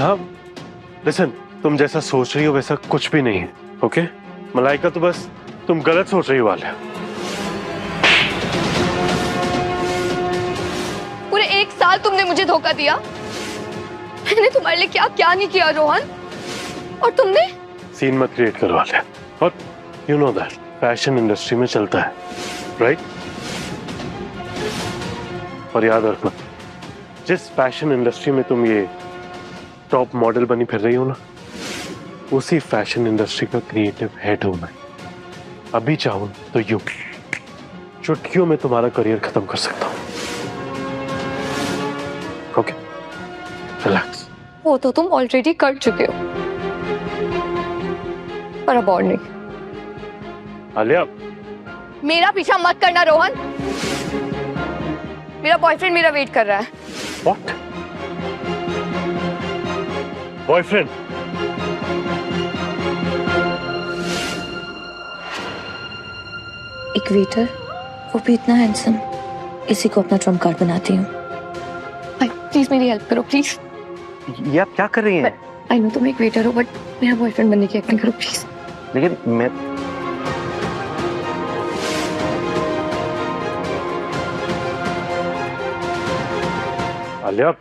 यहाँ लिसन, तुम जैसा सोच रही हो वैसा कुछ भी नहीं है, ओके? मलाइका, तो बस तुम गलत सोच रही हो आलिया। पूरे 1 साल तुमने मुझे धोखा दिया। मैंने तुम्हारे लिए क्या क्या नहीं किया रोहन, और तुमने। सीन मत क्रिएट करो आलिया। और you know that fashion industry में चलता है, राइट? और याद रखना, जिस फैशन इंडस्ट्री में तुम ये टॉप मॉडल बनी फिर रही हो ना, उसी फैशन इंडस्ट्री का क्रिएटिव हेड हूं मैं। अभी चाहूं तो यूं चुटकियों में तुम्हारा करियर खत्म कर सकता हूं। Okay, relax. वो तो तुम ऑलरेडी कर चुके हो, पर अब और नहीं। आलिया, मेरा पीछा मत करना रोहन। मेरा बॉयफ्रेंड मेरा वेट कर रहा है। व्हाट? बॉयफ्रेंड? एक वेटर, वो भी इतना हैंडसम, इसी को अपना ट्रम्प कार्ड बनाती हूँ। प्लीज मेरी हेल्प करो प्लीज। ये आप क्या कर रही हैं? आई नो तुम एक वेटर हो, बट मेरा बॉयफ्रेंड बनने की एक्टिंग करो प्लीज। लेकिन मैं Alia,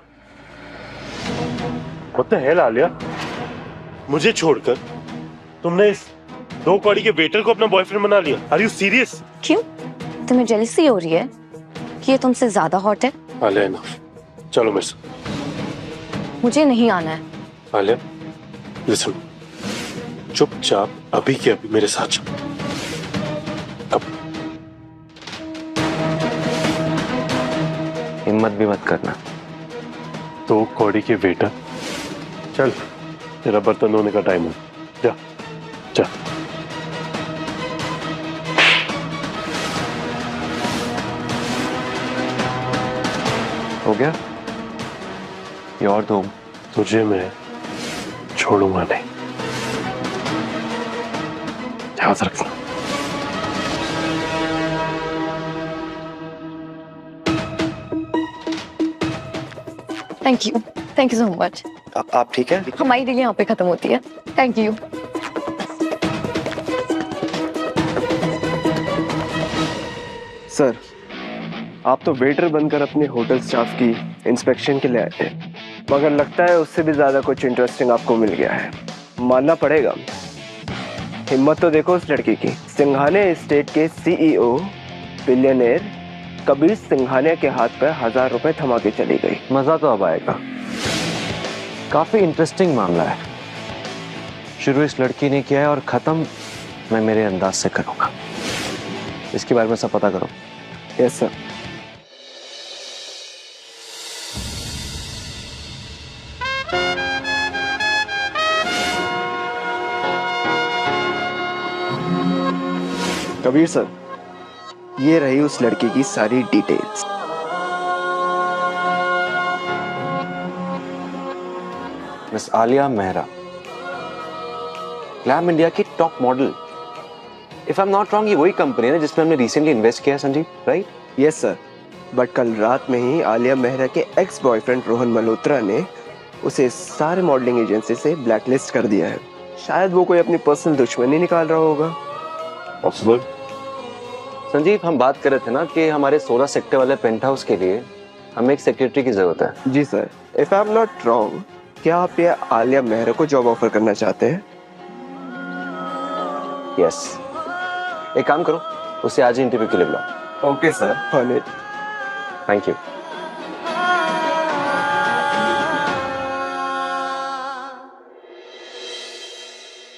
what the hell Alia? मुझे छोड़कर तुमने इस 2 कौड़ी के वेटर को अपना बॉयफ्रेंड बना लिया। Are you serious? क्यों? तुम्हें जेलसी हो रही है कि ये तुमसे ज्यादा हॉट है? आलिया इनफ, चलो मेरे साथ। मुझे नहीं आना है। आलिया लिसन, चुपचाप अभी के अभी मेरे साथ चलो। अब हिम्मत भी मत करना। 2 कौड़ी के वेटर, चल तेरा बर्तन धोने का टाइम हो, जा जा। हो गया? ये और दो। तुझे मैं छोड़ूंगा नहीं, याद रखना। Thank you so much. आप ठीक है? हमारी डील यहाँ पे खत्म होती है। Thank you. सर, आप तो वेटर बनकर अपने होटल स्टाफ की इंस्पेक्शन के लिए आए थे, मगर लगता है उससे भी ज्यादा कुछ इंटरेस्टिंग आपको मिल गया है। मानना पड़ेगा। हिम्मत तो देखो उस लड़की की। सिंघानिया एस्टेट के सीईओ बिलियनेयर कबीर सिंघानिया के हाथ पर 1000 रुपए थमा के चली गई। मजा तो अब आएगा। काफी इंटरेस्टिंग मामला है। शुरू इस लड़की ने किया है और खत्म मैं मेरे अंदाज से करूंगा। इसके बारे में सब पता करो। Yes sir. कबीर सर, ये रही उस लड़की की सारी details. Miss Alia Mehra, Glam India की top model. If I am not wrong, ये वही कंपनी है जिसमें हमने रिसेंटली इन्वेस्ट किया है Sanjeev, right? Yes sir, but कल रात में ही आलिया मेहरा के एक्स बॉयफ्रेंड रोहन मल्होत्रा ने उसे सारे मॉडलिंग एजेंसी से ब्लैकलिस्ट कर दिया है। शायद वो कोई अपनी पर्सनल दुश्मनी निकाल रहा होगा। पॉसिबल। संजीव, हम बात कर रहे थे ना कि हमारे 16 सेक्टर वाले पेंट हाउस के लिए हमें एक सेक्रेटरी की जरूरत है। जी sir. If I am not wrong, क्या आप ये आलिया मेहरा को जॉब ऑफर करना चाहते हैं? यस। एक काम करो, उसे आज ही इंटरव्यू के लिए बुलाओ। Okay sir, on it. Thank you.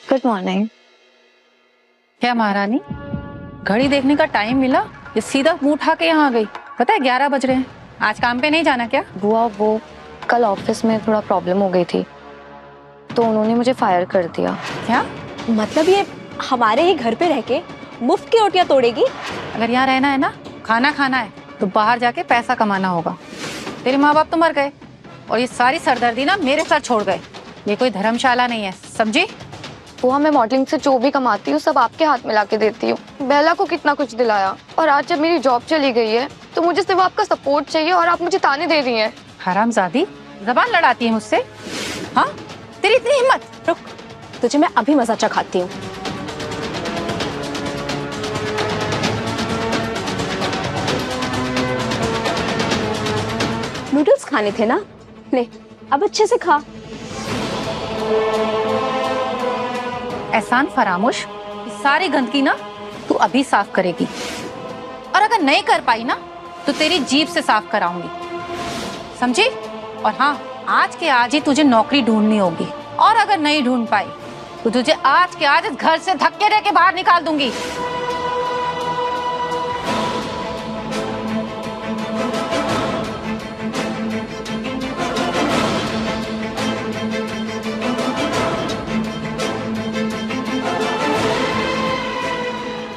Good morning. क्या महारानी, घड़ी देखने का टाइम मिला, ये सीधा मुंह उठा के यहाँ आ गई। पता है 11 बज रहे हैं। आज काम पे नहीं जाना क्या? बुआ, वो कल ऑफिस में थोड़ा प्रॉब्लम हो गई थी, तो उन्होंने मुझे फायर कर दिया। क्या मतलब ये हमारे ही घर पे रह के मुफ्त की रोटियां तोड़ेगी? अगर यहाँ रहना है ना, खाना खाना है, तो बाहर जाके पैसा कमाना होगा। तेरे माँ बाप तो मर गए और ये सारी सरदर्दी ना मेरे सर छोड़ गए। ये कोई धर्मशाला नहीं है, समझी? बुआ, मैं मॉडलिंग से जो भी कमाती हूँ सब आपके हाथ में लाके देती हूँ। बेला को कितना कुछ दिलाया, और आज जब मेरी जॉब चली गई है तो मुझे सिर्फ आपका सपोर्ट चाहिए, और आप मुझे ताने दे रही हैं। हरामजादी, जबान लड़ाती है मुझसे। हाँ, तेरी इतनी हिम्मत? रुक, तुझे मैं अभी मजा चखाती हूँ। नूडल्स खाने थे ना, ले अब अच्छे से खा। एहसान फरामोश, ये सारी गंदगी ना तू अभी साफ करेगी, और अगर नहीं कर पाई ना तो तेरी जीभ से साफ कराऊंगी, समझी? और हाँ, आज के आज ही तुझे नौकरी ढूंढनी होगी, और अगर नहीं ढूंढ पाई तो तुझे आज के आज इस घर से धक्के दे के बाहर निकाल दूंगी।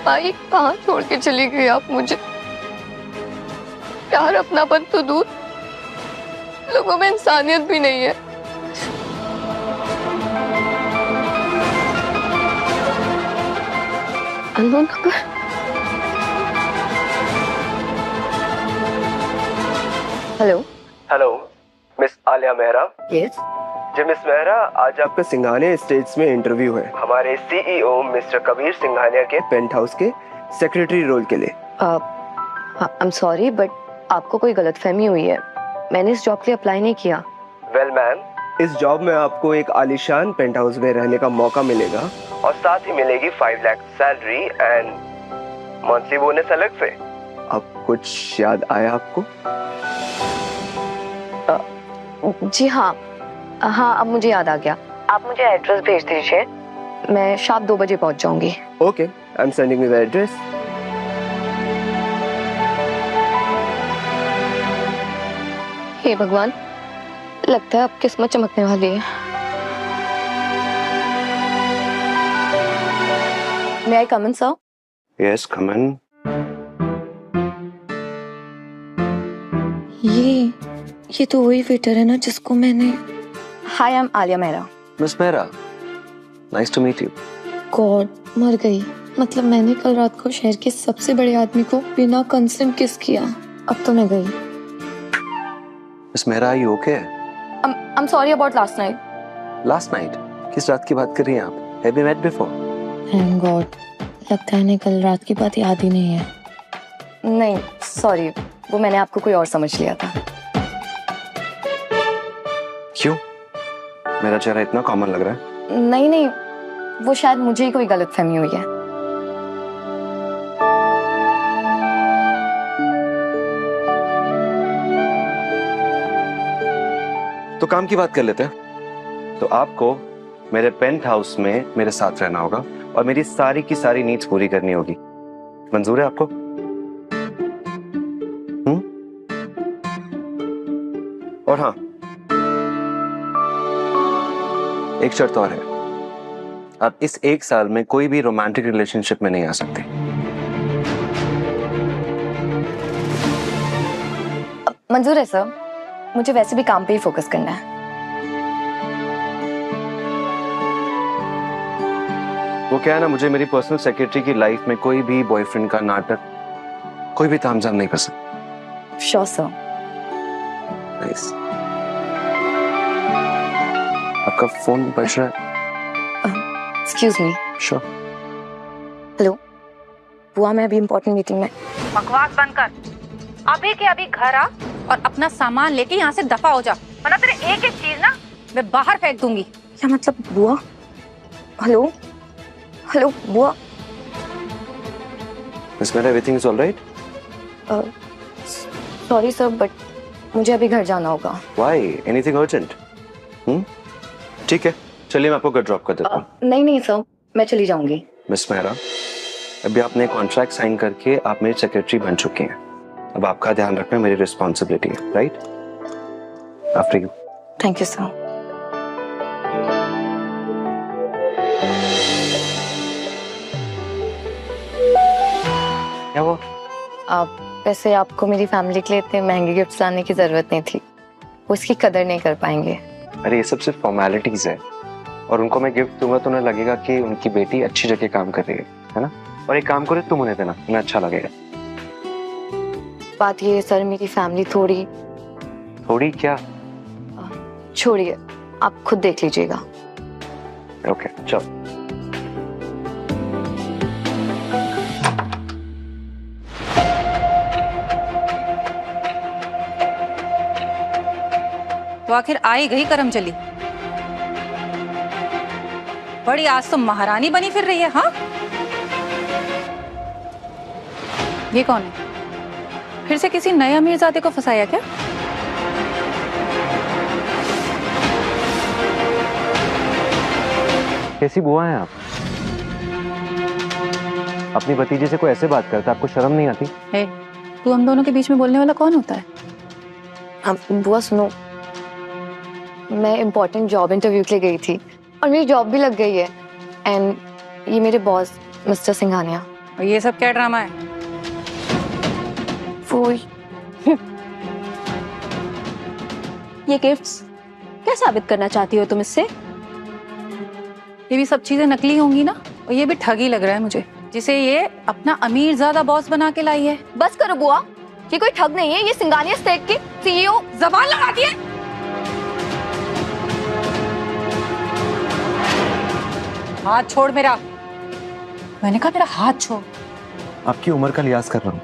भाई कहाँ छोड़ के चली गई आप मुझे? प्यार अपनापन तो दूर, लोगों में इंसानियत भी नहीं है। Unknown number. Hello. Hello miss Alia Mehra. Yes. जी मिस मेहरा, आज आपका सिंघानिया स्टेट्स में इंटरव्यू है हमारे सीईओ मिस्टर कबीर सिंघानिया के पेंट हाउस के सेक्रेटरी रोल के लिए। आई एम सॉरी बट आपको कोई गलतफहमी हुई है, मैंने इस जॉब के लिए अप्लाई नहीं किया। वेल मैम, इस जॉब में आपको एक आलीशान पेंट हाउस में रहने का मौका मिलेगा और साथ ही मिलेगी 5 lakh salary and monthly bonus अलग से। अब कुछ याद आया आपको? जी हाँ हाँ, अब मुझे याद आ गया। आप मुझे एड्रेस भेज दीजिए, मैं शाम 2 बजे पहुंच जाऊंगी। Okay, I am sending you the address. हे भगवान, लगता है अब किस्मत चमकने वाली है। May I come in, sir? Yes, come in. ये तो वही वेटर है ना जिसको मैंने। Hi, I'm Alia Mehra. Miss Mehra, nice to meet you. God, मर गई। मतलब मैंने कल रात को शहर के सबसे बड़े आदमी को बिना कंसेंट किस किया। अब तो मैं गई। Miss Mehra, are you okay? I'm sorry about last night. Last night? किस रात की बात कर रही हैं आप? Have we met before? Thank God, लगता है इन्हें कल रात की बात याद ही नहीं है। नहीं सॉरी, वो मैंने आपको कोई और समझ लिया था। क्यों? मेरा चेहरा इतना कॉमन लग रहा है? नहीं, वो शायद मुझे ही कोई गलतफहमी हुई है। तो काम की बात कर लेते हैं। तो आपको मेरे पेंट हाउस में मेरे साथ रहना होगा और मेरी सारी की सारी नीड्स पूरी करनी होगी। मंजूर है आपको? और हाँ, एक शर्त और है, आप इस 1 साल में कोई भी रोमांटिक रिलेशनशिप में नहीं आ सकते। मंजूर है सर, मुझे वैसे भी काम पे ही फोकस करना है। वो क्या है ना, मुझे मेरी पर्सनल सेक्रेटरी की लाइफ में कोई भी बॉयफ्रेंड का नाटक, कोई भी तामझाम नहीं पसंद। Sure sir. नाइस। आपका फोन बज रहा है? Excuse me. श्योर। हेलो बुआ, मैं अभी इम्पोर्टेंट मीटिंग में। बकवास बंद कर, अभी के अभी घर आ और अपना सामान लेके यहाँ से दफा हो जा, वरना तेरे एक एक चीज ना मैं बाहर फेंक दूंगी। क्या मतलब बुआ? हेलो बुआ। मिस मेरा, everything is alright? Sorry sir but मुझे अभी घर जाना होगा। व्हाई? Anything urgent? ठीक है, चलिए मैं आपको घर ड्रॉप कर देता हूँ। नहीं सर, मैं चली जाऊंगी। मिस मेहरा, अभी आपने कॉन्ट्रैक्ट साइन करके आप मेरी सेक्रेटरी बन चुकी हैं। अब आपका ध्यान रखना मेरी रिस्पॉन्सिबिलिटी है, right? After you. Thank you sir. क्या वो? वैसे आपको मेरी फैमिली के लिए इतने महंगे गिफ्ट्स लाने की जरूरत नहीं थी, वो इसकी कदर नहीं कर पाएंगे। अरे ये सब सिर्फ फॉर्मेलिटीज है, और उनको मैं गिफ्ट दूंगा तो उन्हें लगेगा कि उनकी बेटी अच्छी जगह काम कर रही है ना? और एक काम करो, तुम उन्हें देना, उन्हें अच्छा लगेगा। बात ये है सर, मेरी फैमिली थोड़ी क्या? छोड़िए, आप खुद देख लीजिएगा। ओके चल। तो आखिर आई गई करम चली। बड़ी आज तो महारानी बनी फिर रही है। हाँ, ये कौन है? फिर से किसी नए अमीरजादे को फंसाया क्या? कैसी बुआ हैं आप? अपनी भतीजे से कोई ऐसे बात करता, आपको शर्म नहीं आती? हे, तू हम दोनों के बीच में बोलने वाला कौन होता है? अब बुआ सुनो, मैं इम्पोर्टेंट जॉब इंटरव्यू के लिए गई थी और मेरी जॉब भी लग गई है। एंड ये मेरे बॉस मिस्टर सिंघानिया। और ये सब क्या ड्रामा है? वो ये गिफ्ट्स क्या साबित करना चाहती हो तुम इससे? ये भी सब चीजें नकली होंगी ना, और ये भी ठगी लग रहा है मुझे, जिसे ये अपना अमीरजादा बॉस बना के लाई है। बस करो बुआ, ये कोई ठग नहीं है, ये सिंघानिया स्टेट की सीईओ। जबान लगा दी है। हाथ छोड़ मेरा। मैंने कहा मेरा हाथ छोड़। आपकी उम्र का लिहाज कर रहा हूँ,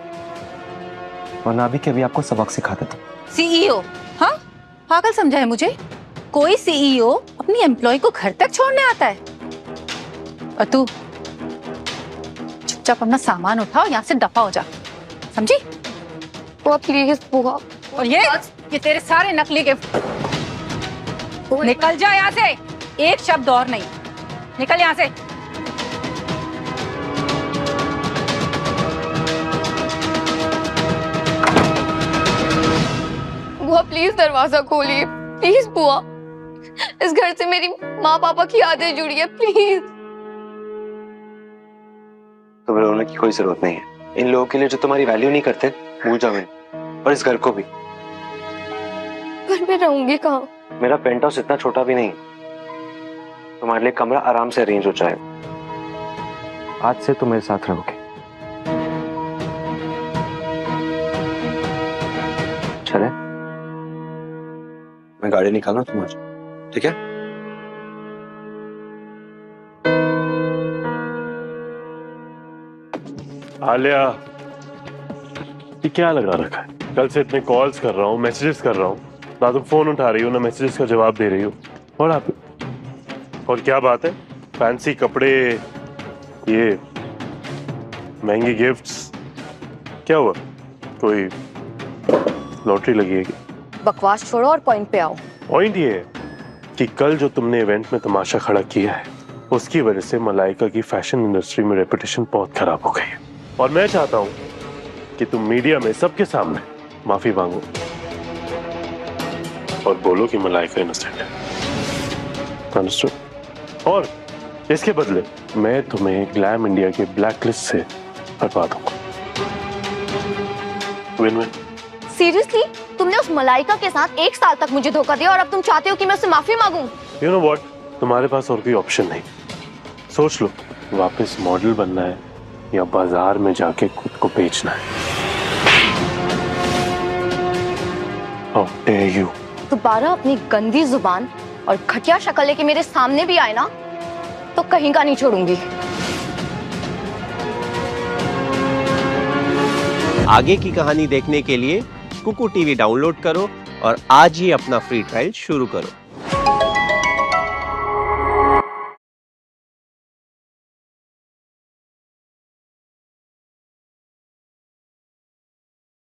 वरना अभी के अभी आपको सबक सिखा देता हूँ। सीईओ? हाँ, पागल समझा है मुझे? कोई सीईओ अपनी एम्प्लॉय को घर तक छोड़ने आता है? और तू चुपचाप अपना सामान उठा और यहाँ से दफा हो जा, समझी? बुआ प्लीज बुआ। और ये तेरे सारे नकली गिफ्ट, निकल जा यहाँ से। एक शब्द और नहीं, निकल यहाँ से। बुआ प्लीज दरवाजा खोलिए, प्लीज बुआ। इस घर से मेरी माँ पापा की यादें जुड़ी है, प्लीज। तुम्हें रोने की कोई जरूरत नहीं है। इन लोगों के लिए जो तुम्हारी वैल्यू नहीं करते, भूल जाओ इन्हें, और इस घर को भी। पर मैं रहूंगी कहाँ? मेरा पेंट हाउस इतना छोटा भी नहीं, तुम्हारे लिए कमरा आराम से अरेंज हो जाएगा। आज से तुम मेरे साथ रहोगे। चले, मैं गाड़ी निकालना, तुम आ जाओ, ठीक है? आलिया, ये क्या लगा रखा है? कल से इतने कॉल्स कर रहा हूँ, मैसेजेस कर रहा हूँ, ना तुम फोन उठा रही हो ना मैसेजेस का जवाब दे रही हो। और आप, और क्या बात है? फैंसी कपड़े, ये महंगी गिफ्ट्स, क्या हुआ? कोई लॉटरी लगी है? बकवास छोड़ो और पॉइंट पे आओ। पॉइंट ये है कि कल जो तुमने इवेंट में तमाशा खड़ा किया है, उसकी वजह से मलाइका की फैशन इंडस्ट्री में रेपुटेशन बहुत खराब हो गई है। और मैं चाहता हूं कि तुम मीडिया में सबके सामने माफी मांगो और बोलो कि मलाइका इनोसेंट है। अंडरस्टूड? और इसके बदले मैं तुम्हें ग्लैम इंडिया के ब्लैक लिस्ट से हटवा दूंगा। Win win. सीरियसली? तुमने उस मलाइका के साथ 1 साल तक मुझे धोखा दिया और अब तुम चाहते हो कि मैं उससे माफी मांगूं? यू नो व्हाट, तुम्हारे पास और कोई ऑप्शन नहीं। सोच लो, वापस मॉडल बनना है या बाजार में जाके खुद को बेचना है। How dare you? दोबारा अपनी गंदी जुबान और घटिया शक्ल लेके मेरे सामने भी आए ना, तो कहीं का नहीं छोड़ूंगी। आगे की कहानी देखने के लिए कुकू टीवी डाउनलोड करो और आज ही अपना फ्री ट्रायल शुरू करो।